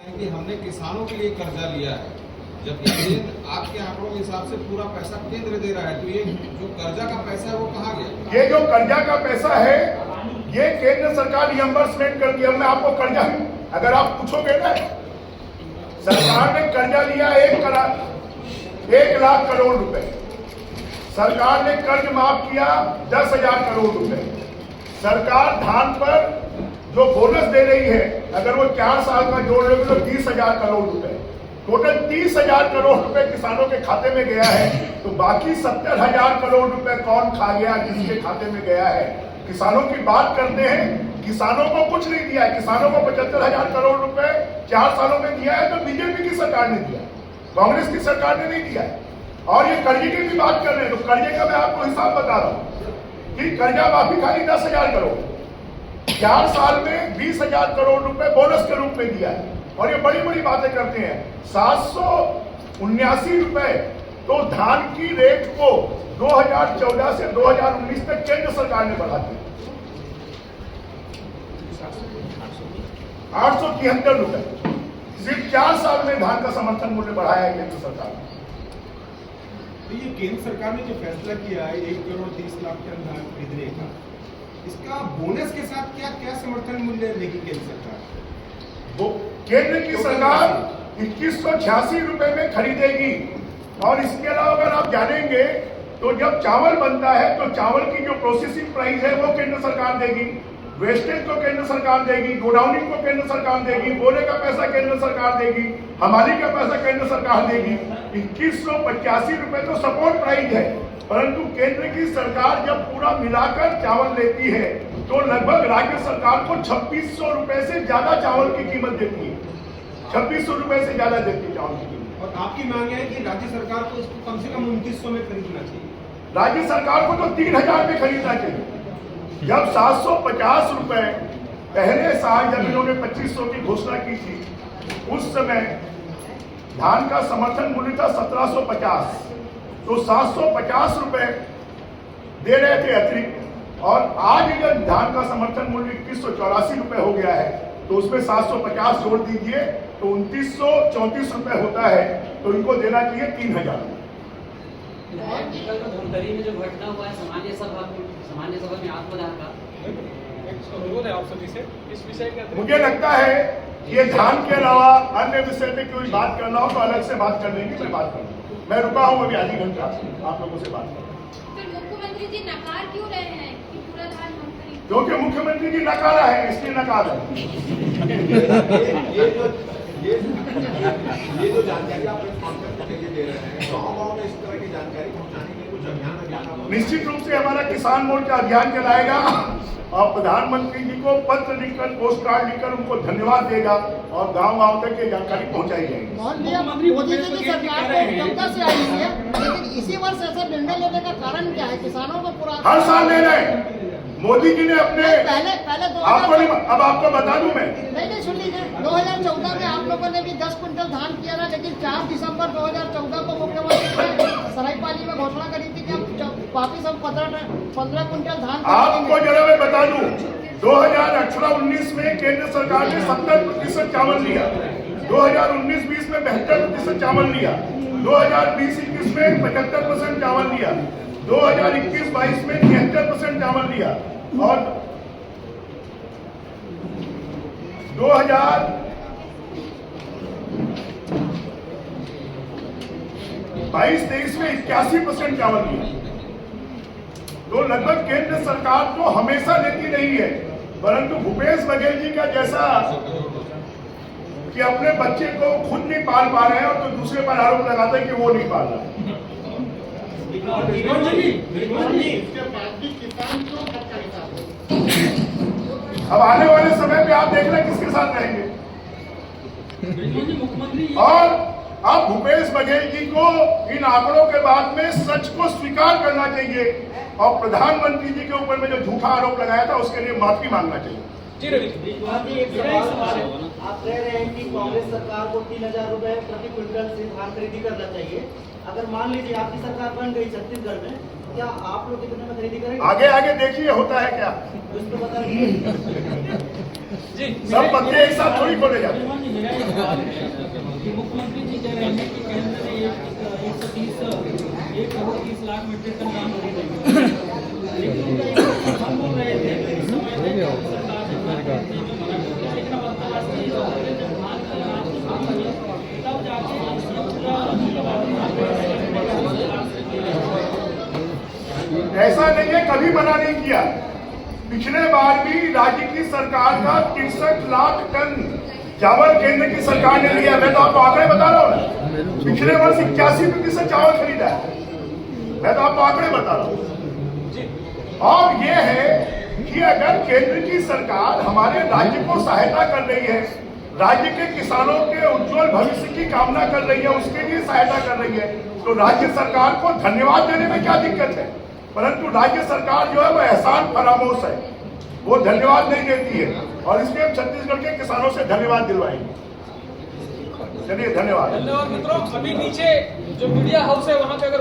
कि हमने किसानों के लिए कर्जा लिया है, जबकि केंद्र आपके आंकड़ों के हिसाब से पूरा पैसा केंद्र दे रहा है, तो ये जो कर्जा का पैसा है वो कहाँ गया? ये जो कर्जा का पैसा है ये केंद्र सरकार रियम्बर्समेंट करती है। मैं आपको कर्जा, अगर आप पूछोगे ना, सरकार ने कर्जा लिया 1 लाख करोड़ रुपए, सरकार ने कर्ज माफ किया 10,000 करोड़ रुपए। सरकार धान पर जो बोनस दे रही है, अगर वो 4 साल का जोड़ लेंगे तो 30,000 करोड़ रुपए, टोटल 30,000 करोड़ रुपए किसानों के खाते में गया है। तो बाकी 70,000 करोड़ रुपए कौन खा गया, किसके खाते में गया है? किसानों की बात करते हैं, किसानों को कुछ नहीं दिया है। किसानों को 75,000 करोड़ रुपए 4 सालों में दिया है तो बीजेपी की सरकार ने दिया, कांग्रेस की सरकार ने नहीं दिया है। और ये कर्जे की भी बात कर रहे हैं, तो कर्जे का मैं आपको हिसाब बता रहा हूं कि कर्जा माफी खाली 10,000 करोड़, 4 साल में 20,000 करोड़ रुपए बोनस के रूप में दिया है। और ये बड़ी बड़ी बातें करते हैं। 779 रुपए तो धान की रेट को 2014 से 2019 तक केंद्र सरकार ने बढ़ा दी, 873 रुपए सिर्फ 4 साल में धान का समर्थन मूल्य बढ़ाया है केंद्र सरकार ने। तो ये केंद्र सरकार ने जो फैसला किया है 1 करोड़ 30 लाख टन धान खरीदने का, इसका बोनस के साथ क्या क्या समर्थन मूल्य लेगी केंद्र सरकार? वो केंद्र की सरकार 2186 रुपए में खरीदेगी। और इसके अलावा अगर आप जानेंगे तो जब चावल बनता है तो चावल की जो प्रोसेसिंग प्राइस है वो केंद्र सरकार देगी, वेस्टेज को केंद्र सरकार देगी, गोडाउनिंग को केंद्र सरकार देगी, बोरे का पैसा केंद्र सरकार देगी, हमाली का पैसा केंद्र सरकार देगी। 2185 रुपए तो सपोर्ट प्राइस है, परंतु केंद्र की सरकार जब पूरा मिलाकर चावल लेती है तो लगभग राज्य सरकार को 2600 रुपए से ज्यादा चावल की कीमत देती है, 2600 रुपए से ज्यादा देती है चावल की कीमत। और आपकी मांग है कि राज्य सरकार को इसको कम से कम 2900 में खरीदना चाहिए। राज्य सरकार को तो 3,000 में खरीदना चाहिए। जब 750 रुपए पहले साल जब इन्होंने 2500 की घोषणा की थी, उस समय धान का समर्थन मूल्य था 1750, तो 750 रुपए दे रहे थे अतिरिक्त। और आज जब धान का समर्थन मूल्य 2184 रुपए हो गया है तो उसमें 750 जोड़ दीजिए तो 2934 रुपए होता है, तो इनको देना चाहिए 3,000। धमतरी में जो घटना हुआ है सामान्य सभा में आत्मदाह का अनुरोध है आप सभी से, इस विषय का मुझे लगता है कि ये धान के अलावा अन्य विषय पे कोई बात करना हो तो अलग से बात कर लेंगे। मैं बात करूँ, मैं रुका हूँ अभी आधी घंटा आप लोगों से बात करूँ। फिर मुख्यमंत्री जी नकार क्यों रहे हैं कि पूरा धान हम खरीदें? क्योंकि मुख्यमंत्री जी नकारा है, इसलिए नकार ये जो जानकारी आप दे रहे हैं, गाँव में इस तरह की जानकारी पहुंचाने के कुछ अभियान निश्चित रूप से हमारा किसान मोर्चा अभियान चलाएगा और प्रधानमंत्री जी को पत्र लिखकर, पोस्ट कार्ड लिखकर उनको धन्यवाद देगा और गांव-गांव तक ये जानकारी पहुंचाई जाएगी। मोदी जी की सरकार को क्षमता से आई है, लेकिन इसी वर्ष ऐसा निर्णय लेने का कारण क्या है? किसानों को पूरा हर साल ले रहे हैं। मोदी जी ने अपने पहले आपको नहीं, अब आपको बता दूं मैं, नहीं सुन लीजिए, 2014 में आप लोगों ने भी 10 क्विंटल धान किया था, लेकिन 4 दिसंबर 2014 को मुख्यमंत्री ने सरायपाली में घोषणा करी थी कि वापिस हम 15 क्विंटल धान। आपको जरा मैं बता दूं, 2018-19 में केंद्र सरकार ने 70% चावल लिया, 2019-20 में 72% चावल लिया, 2020-21 में 75% चावल लिया, 2021-22 में 73% चावल लिया और 2022-23 में 81% चावल लिया। तो लगभग केंद्र सरकार तो हमेशा लेती नहीं है, परंतु भूपेश बघेल जी का जैसा कि अपने बच्चे को खुद नहीं पाल पा रहे हैं और तो दूसरे पर आरोप लगाते हैं कि वो नहीं पाल रहा है। अब आने वाले समय पे आप देख रहे हैं किसके साथ रहेंगे। और अब भूपेश बघेल जी को इन आंकड़ों के बाद में सच को स्वीकार करना चाहिए और प्रधानमंत्री जी के ऊपर में जो झूठा आरोप लगाया था उसके लिए माफी मांगना चाहिए। एक सवाल आप कह रहे हैं कि कांग्रेस सरकार को 3,000 रुपए प्रति क्विंटल से धान खरीदी करना चाहिए। अगर मान लीजिए आपकी सरकार बन गई छत्तीसगढ़ में क्या आप लोग कितने में खरीदी करेंगे? आगे आगे देखिए होता है क्या। कुछ तो बता रही सब पत्ते एक साथ थोड़ी खोले जाते हैं। मुख्यमंत्री जी कह रहे हैं कि केंद्र ने 1 करोड़ 30 लाख मीट्रिक टन धान खरीदेंगे, लेकिन उनका हम बोल रहे थे कि इस समय सरकार लेकिन अब अंतर्राष्ट्रीय जब धान तब जाके ऐसा नहीं है, कभी मना नहीं किया। पिछले बार भी राज्य की सरकार का 63 लाख टन चावल केंद्र की सरकार ने लिया। मैं तो आपको आंकड़े बता रहा हूँ ना, पिछले वर्ष 81% चावल खरीदा है। मैं तो आपको आंकड़े बता रहा हूँ। और ये है कि अगर केंद्र की सरकार हमारे राज्य को सहायता कर रही है, राज्य के किसानों के उज्जवल भविष्य की कामना कर रही है, उसके लिए सहायता कर रही है, तो राज्य सरकार को धन्यवाद देने में क्या दिक्कत है। परंतु राज्य सरकार जो है वो एहसान फरामोश है, वो धन्यवाद नहीं देती है, और इसमें हम छत्तीसगढ़ के किसानों से धन्यवाद दिलवाएंगे। चलिए, धन्यवाद। मित्रों। अभी नीचे जो मीडिया हाउस है वहां पे अगर